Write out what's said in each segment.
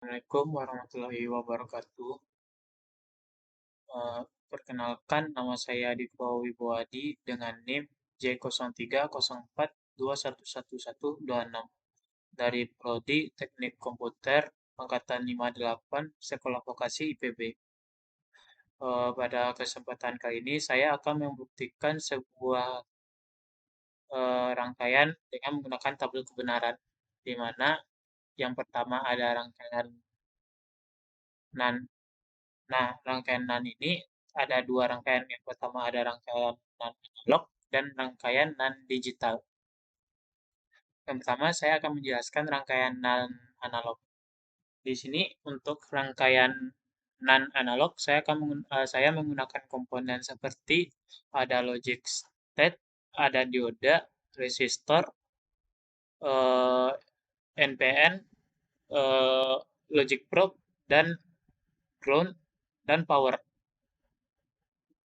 Assalamualaikum warahmatullahi wabarakatuh. Perkenalkan, nama saya Diko Wibowo dengan NIM J0304211126 dari Prodi Teknik Komputer Angkatan 58 Sekolah Vokasi IPB. Pada kesempatan kali ini saya akan membuktikan sebuah rangkaian dengan menggunakan tabel kebenaran, di mana yang pertama ada rangkaian NaN. Nah, rangkaian NaN ini ada dua rangkaian. Yang pertama ada rangkaian NaN analog dan rangkaian NaN digital. Yang pertama saya akan menjelaskan rangkaian NaN analog. Di sini untuk rangkaian NaN analog saya menggunakan komponen seperti ada logic state, ada dioda, resistor, eh, NPN, logic probe, dan ground, dan power.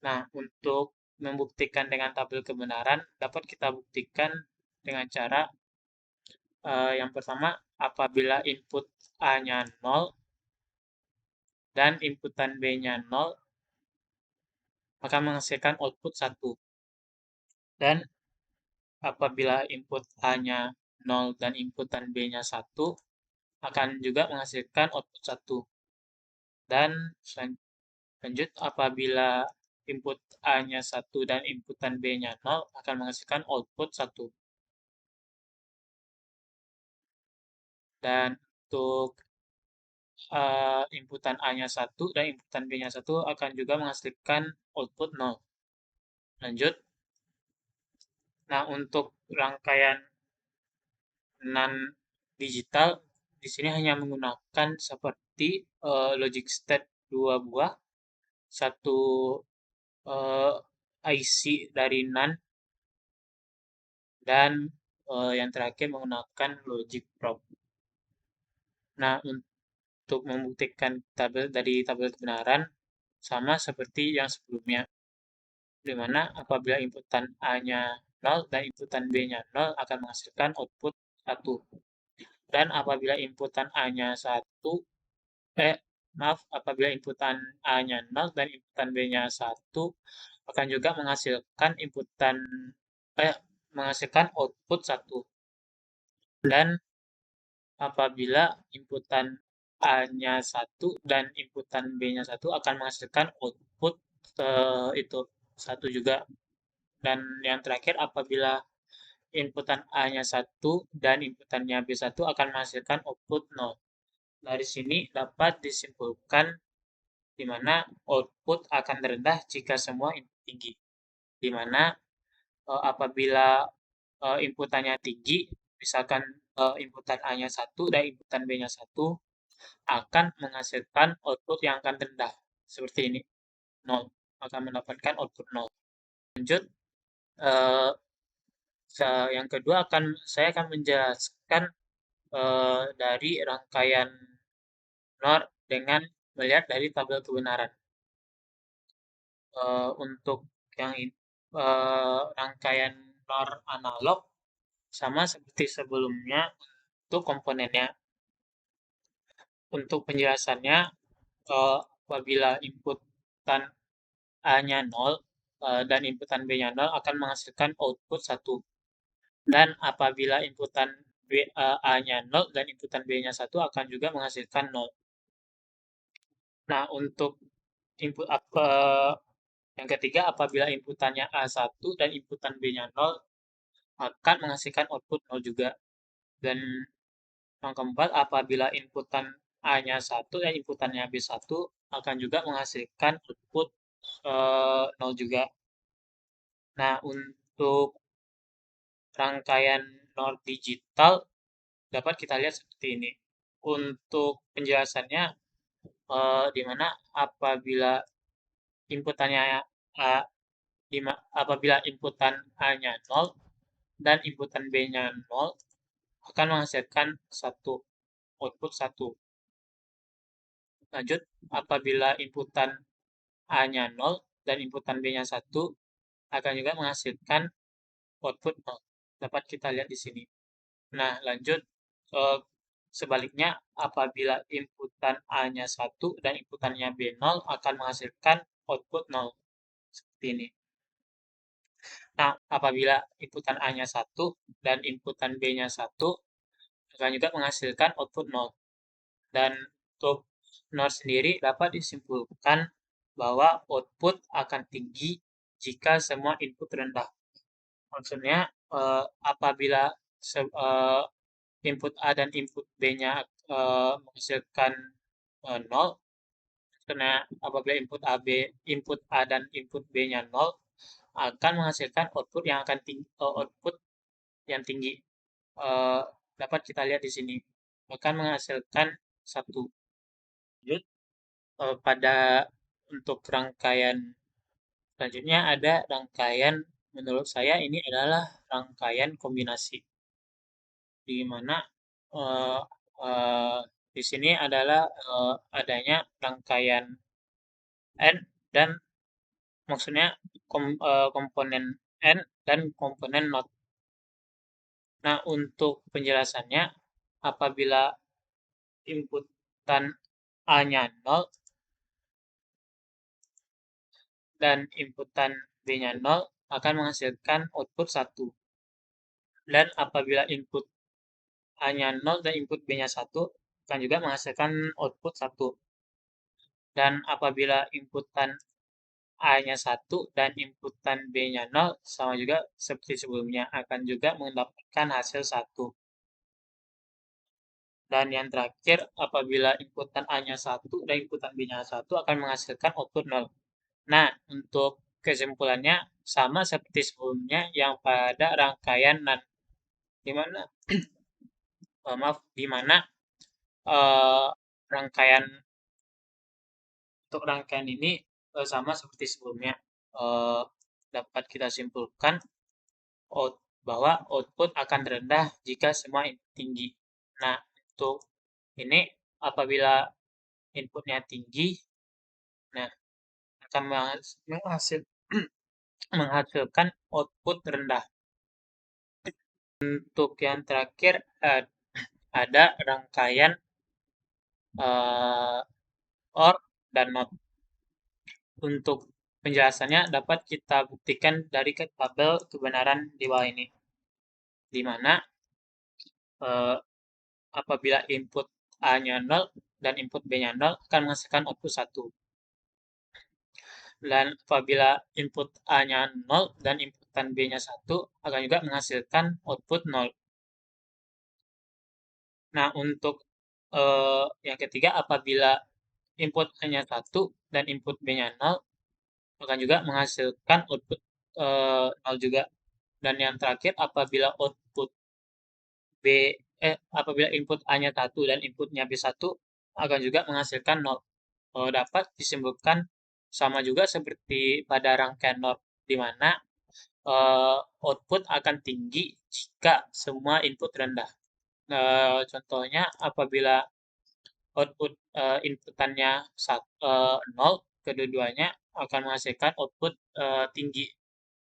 Nah, untuk membuktikan dengan tabel kebenaran, dapat kita buktikan dengan cara yang pertama, apabila input A-nya 0 dan inputan B-nya 0, maka menghasilkan output 1. Dan apabila input A-nya 0 dan inputan B-nya 1, akan juga menghasilkan output 1. Dan lanjut, apabila input A-nya 1 dan inputan B-nya 0, akan menghasilkan output 1. Dan untuk inputan A-nya 1 dan inputan B-nya 1 akan juga menghasilkan output 0. Lanjut. Nah, untuk rangkaian NaN digital, di sini hanya menggunakan seperti logic state 2 buah, satu IC dari NaN, dan yang terakhir menggunakan logic probe. Nah, untuk membuktikan tabel kebenaran, sama seperti yang sebelumnya, di mana apabila inputan A-nya 0 dan inputan B-nya 0 akan menghasilkan output 1. Dan apabila inputan A-nya 1, apabila inputan A-nya 0 dan inputan B-nya 1 akan juga menghasilkan output 1. Dan apabila inputan A-nya 1 dan inputan B-nya 1 akan menghasilkan output itu 1 juga. Dan yang terakhir, apabila inputan A-nya 1 dan inputannya B1 akan menghasilkan output 0. Dari sini dapat disimpulkan di mana output akan rendah jika semua input tinggi. Di mana apabila inputannya tinggi, misalkan inputan A-nya 1 dan inputan B-nya 1, akan menghasilkan output yang akan rendah. Seperti ini, 0. Akan mendapatkan output 0. Lanjut, yang kedua saya akan menjelaskan dari rangkaian NOR dengan melihat dari tabel kebenaran. Untuk yang rangkaian NOR analog sama seperti sebelumnya untuk komponennya. Untuk penjelasannya, apabila inputan A-nya 0 dan inputan B-nya 0 akan menghasilkan output 1. Dan apabila inputan A-nya 0 dan inputan B-nya 1 akan juga menghasilkan 0. Nah, untuk input yang ketiga, apabila inputannya A1 dan inputan B-nya 0 akan menghasilkan output 0 juga. Dan yang keempat, apabila inputan A-nya 1 dan inputannya B1 akan juga menghasilkan output 0 juga. Nah, untuk rangkaian NOR digital dapat kita lihat seperti ini. Untuk penjelasannya, di mana apabila inputannya apabila inputan A-nya 0 dan inputan B-nya 0 akan menghasilkan output 1. Lanjut, apabila inputan A-nya 0 dan inputan B-nya 1 akan juga menghasilkan output 0. Dapat kita lihat di sini. Nah, lanjut, sebaliknya, apabila inputan A-nya 1 dan inputannya B0 akan menghasilkan output 0. Seperti ini. Nah, apabila inputan A-nya 1 dan inputan B-nya 1 akan juga menghasilkan output 0. Dan untuk 0 sendiri dapat disimpulkan bahwa output akan tinggi jika semua input rendah. Maksudnya, apabila input A dan input B-nya menghasilkan 0, karena apabila input A dan input B-nya 0, akan menghasilkan output yang akan output yang tinggi. Dapat kita lihat di sini akan menghasilkan 1. Lanjut, pada untuk rangkaian selanjutnya ada rangkaian, menurut saya ini adalah rangkaian kombinasi, di mana eh, eh, di sini adalah adanya rangkaian N dan maksudnya komponen N dan komponen not. Nah, untuk penjelasannya, apabila inputan A-nya 0 dan inputan B-nya 0 akan menghasilkan output 1. Dan apabila input A-nya 0 dan input B-nya 1 akan juga menghasilkan output 1. Dan apabila inputan A-nya 1 dan inputan B-nya 0 sama juga seperti sebelumnya akan juga mendapatkan hasil 1. Dan yang terakhir, apabila inputan A-nya 1 dan inputan B-nya 1 akan menghasilkan output 0. Nah, untuk kesimpulannya sama seperti sebelumnya yang pada rangkaian NAND, di mana di mana uh, rangkaian untuk rangkaian ini sama seperti sebelumnya. Uh, Dapat kita simpulkan bahwa output akan rendah jika semua input tinggi. Nah, untuk ini apabila inputnya tinggi, nah akan menghasilkan output rendah. Untuk yang terakhir ada rangkaian OR dan NOT. Untuk penjelasannya dapat kita buktikan dari tabel kebenaran di bawah ini, di mana apabila input A-nya 0 dan input B-nya 0 akan menghasilkan output 1. Dan apabila input A-nya 0 dan inputan B-nya 1 akan juga menghasilkan output 0. Nah, untuk yang ketiga, apabila input A-nya 1 dan input B-nya 0 akan juga menghasilkan output 0 juga. Dan yang terakhir, apabila input A-nya 1 dan inputnya B1 akan juga menghasilkan 0. Dapat disimpulkan sama juga seperti pada rangkaian NOR, di mana output akan tinggi jika semua input rendah. Contohnya apabila output inputannya 0, kedua-duanya akan menghasilkan output tinggi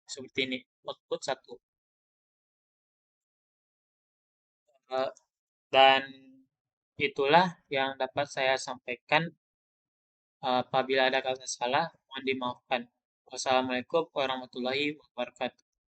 seperti ini, output 1. Dan itulah yang dapat saya sampaikan. Apabila ada kata salah, mohon dimaafkan. Wassalamualaikum warahmatullahi wabarakatuh.